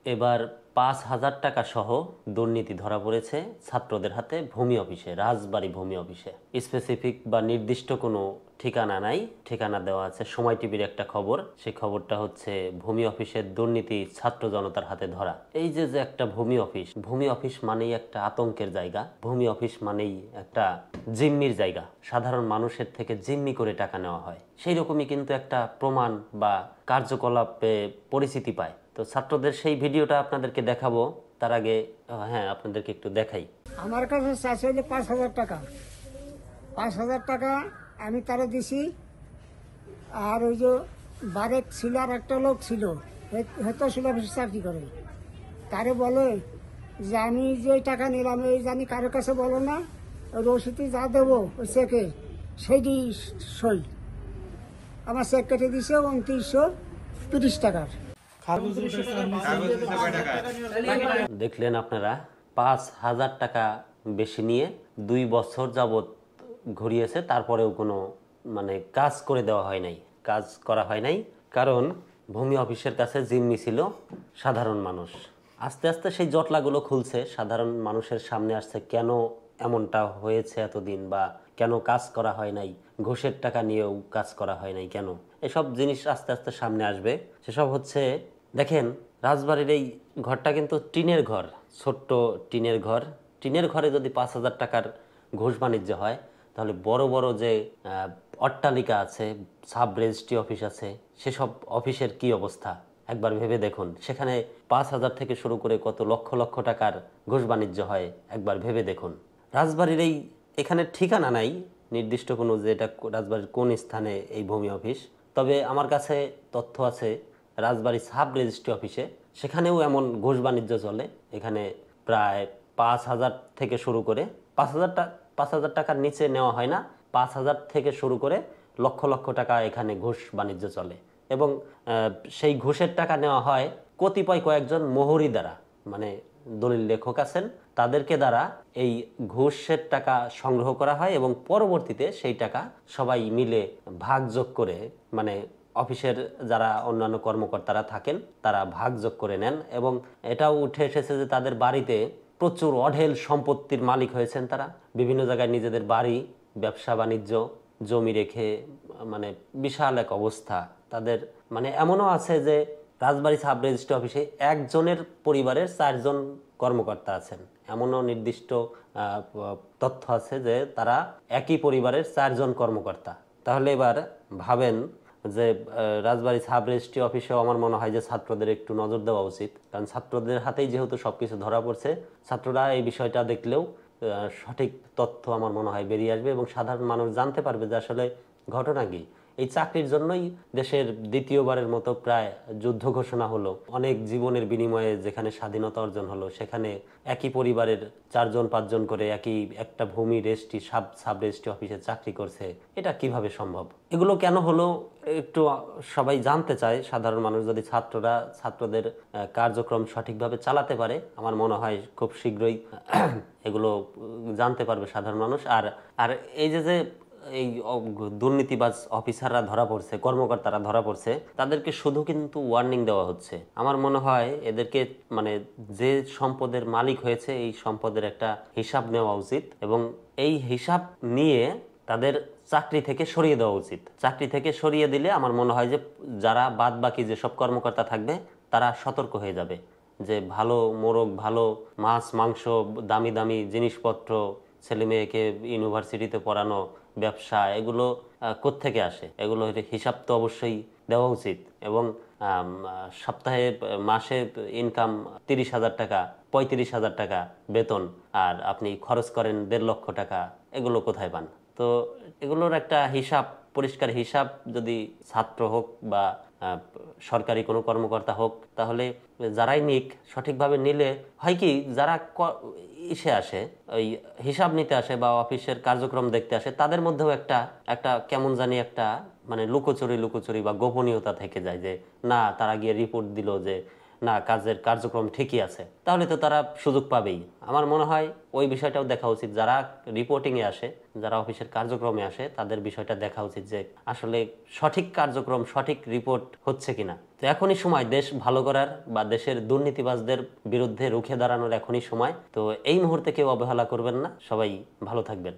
এবার ৫,০০০ টাকা সহ দুর্নীতি ধরা পড়েছে ছাত্রদের হাতে ভূমি অফিসে, রাজবাড়ী ভূমি অফিসে। স্পেসিফিক বা নির্দিষ্ট কোনো ঠিকানা নাই, ঠিকানা দেওয়া আছে সময় টিভির একটা খবর। সেই খবরটা হচ্ছে ভূমি অফিসের দুর্নীতি ছাত্র জনতার হাতে ধরা। এই যে যে একটা ভূমি অফিস, ভূমি অফিস মানেই একটা আতঙ্কের জায়গা, ভূমি অফিস মানেই একটা জিম্মির জায়গা, সাধারণ মানুষের থেকে জিম্মি করে টাকা নেওয়া হয়, সেই রকমই কিন্তু একটা প্রমাণ বা কার্যকলাপে পরিচিতি পায়। তো ছাত্রদের সেই ভিডিওটা আপনাদেরকে দেখাবো। তার আগে হ্যাঁ, আপনাদেরকে একটু দেখাই। আমার কাছে চাইছে যে ৫,০০০ টাকা, ৫,০০০ টাকা আমি তারা দিছি। আর ওই যে বারেক ছিল, আর একটা লোক ছিল, হয়তো ছিল চাকরি করে, তারে বলে যে আমি যে টাকা নিলাম এই জানি কারোর কাছে বলো না, ওই রসিদে যা দেবো ওই চেকে সেইটি সই। আমার চেক কেটে দিছে ২৯৩০ টাকার। দেখলেন আপনারা, ৫,০০০ টাকা বেশি নিয়ে ২ বছর যাবৎ ঘুরিয়েছে, তারপরেও কোনো কাজ করে দেওয়া হয় নাই, কাজ করা হয় নাই। কারণ ভূমি অফিসের কাছে জিম্মি ছিল সাধারণ মানুষ। আস্তে আস্তে সেই জটলাগুলো খুলছে, সাধারণ মানুষের সামনে আসছে কেন এমনটা হয়েছে এতদিন, বা কেন কাজ করা হয় নাই, ঘুষের টাকা নিয়েও কাজ করা হয় নাই কেন, এসব জিনিস আস্তে আস্তে সামনে আসবে। সেসব হচ্ছে, দেখেন রাজবাড়ির এই ঘরটা কিন্তু টিনের ঘর, ছোট্ট টিনের ঘর। টিনের ঘরে যদি ৫,০০০ টাকার ঘুষ বাণিজ্য হয়, তাহলে বড় বড় যে অট্টালিকা আছে, সাব রেজিস্ট্রি অফিস আছে, সেসব অফিসের কি অবস্থা একবার ভেবে দেখুন। সেখানে ৫,০০০ থেকে শুরু করে কত লক্ষ লক্ষ টাকার ঘুষ বাণিজ্য হয় একবার ভেবে দেখুন। রাজবাড়ির এখানে ঠিকানা নাই নির্দিষ্ট কোনো, যে এটা রাজবাড়ির কোন স্থানে এই ভূমি অফিস। তবে আমার কাছে তথ্য আছে রাজবাড়ী সাব রেজিস্ট্রি অফিসে, সেখানেও এমন ঘুষ বাণিজ্য চলে। এখানে প্রায় ৫,০০০ থেকে শুরু করে ৫,০০০ টাকার নিচে নেওয়া হয় না, ৫,০০০ থেকে শুরু করে লক্ষ লক্ষ টাকা এখানে ঘুষ বাণিজ্য চলে। এবং সেই ঘুষের টাকা নেওয়া হয় কতিপয় কয়েকজন মোহরি দ্বারা, দলিল লেখক আছেন তাদেরকে দ্বারা এই ঘুষের টাকা সংগ্রহ করা হয়, এবং পরবর্তীতে সেই টাকা সবাই মিলে ভাগযোগ করে, অফিসের যারা অন্যান্য কর্মকর্তারা থাকেন তারা ভাগযোগ করে নেন। এবং এটাও উঠে এসেছে যে তাদের বাড়িতে প্রচুর অঢেল সম্পত্তির মালিক হয়েছেন তারা, বিভিন্ন জায়গায় নিজেদের বাড়ি, ব্যবসা বাণিজ্য, জমি রেখে বিশাল এক অবস্থা তাদের। এমনও আছে যে রাজবাড়ী সাব রেজিস্ট্রি অফিসে একজনের পরিবারের ৪ জন কর্মকর্তা আছেন, এমনও নির্দিষ্ট তথ্য আছে যে তারা একই পরিবারের ৪ জন কর্মকর্তা। তাহলে এবার ভাবেন যে রাজবাড়ী সাব রেজিস্ট্রি অফিসেও আমার মনে হয় যে ছাত্রদের একটু নজর দেওয়া উচিত, কারণ ছাত্রদের হাতেই যেহেতু সবকিছু ধরা পড়ছে, ছাত্ররা এই বিষয়টা দেখলেও সঠিক তথ্য আমার মনে হয় বেরিয়ে আসবে, এবং সাধারণ মানুষ জানতে পারবে যে আসলে ঘটনা কি। এই চাকরির জন্যই দেশের দ্বিতীয়বারের মতো প্রায় যুদ্ধ ঘোষণা হলো, অনেক জীবনের বিনিময়ে যেখানে স্বাধীনতা অর্জন হলো, সেখানে একই পরিবারের ৪ জন ৫ জন করে একই একটা ভূমি রেজিস্ট্রি সাব রেজিস্ট্রি অফিসে চাকরি করছে। এটা কিভাবে সম্ভব? এগুলো কেন হলো একটু সবাই জানতে চায় সাধারণ মানুষ। যদি ছাত্রদের কার্যক্রম সঠিকভাবে চালাতে পারে, আমার মনে হয় খুব শীঘ্রই এগুলো জানতে পারবে সাধারণ মানুষ। আর আর এই যে এই দুর্নীতিবাজ অফিসাররা ধরা পড়ছে, কর্মকর্তারা ধরা পড়ছে, তাদেরকে শুধু কিন্তু ওয়ার্নিং দেওয়া হচ্ছে। আমার মনে হয় এদেরকে যে সম্পদের মালিক হয়েছে এই সম্পদের একটা হিসাব নেওয়া উচিত, এবং এই হিসাব নিয়ে তাদের চাকরি থেকে সরিয়ে দেওয়া উচিত। চাকরি থেকে সরিয়ে দিলে আমার মনে হয় যে যারা বাদ বাকি যেসব কর্মকর্তা থাকবে তারা সতর্ক হয়ে যাবে যে ভালো মোরগ, ভালো মাছ মাংস, দামি দামি জিনিসপত্র, ছেলে মেয়েকে ইউনিভার্সিটিতে পড়ানো, ব্যবসা, এগুলো কোত্থেকে আসে, এগুলো হিসাব তো অবশ্যই দেওয়া উচিত। এবং সপ্তাহে মাসে ইনকাম ৩০,০০০ টাকা, ৩৫,০০০ টাকা বেতন, আর আপনি খরচ করেন ১.৫ লক্ষ টাকা, এগুলো কোথায় পান? তো এগুলোর একটা হিসাব, পরিষ্কার হিসাব যদি ছাত্র হোক বা সরকারি কোনো কর্মকর্তা হোক, তাহলে যারাই নিক সঠিকভাবে নিলে হয় কি, যারা ইসে আসে, ওই হিসাব নিতে আসে বা অফিসের কার্যক্রম দেখতে আসে, তাদের মধ্যেও একটা কেমন জানি একটা লুকোচুরি বা গোপনীয়তা থেকে যায়, যে না, তারা গিয়ে রিপোর্ট দিল যে না কাজের কার্যক্রম ঠিকই আছে, তাহলে তো তারা সুযোগ পাবেই। আমার মনে হয় ওই বিষয়টাও দেখা উচিত, যারা রিপোর্টিংয়ে আসে, যারা অফিসের কার্যক্রমে আসে, তাদের বিষয়টা দেখা উচিত যে আসলে সঠিক কার্যক্রম সঠিক রিপোর্ট হচ্ছে কিনা। তো এখনই সময় দেশ ভালো করার বা দেশের দুর্নীতিবাজদের বিরুদ্ধে রুখে দাঁড়ানোর এখনই সময়। তো এই মুহূর্তে কেউ অবহেলা করবেন না, সবাই ভালো থাকবেন।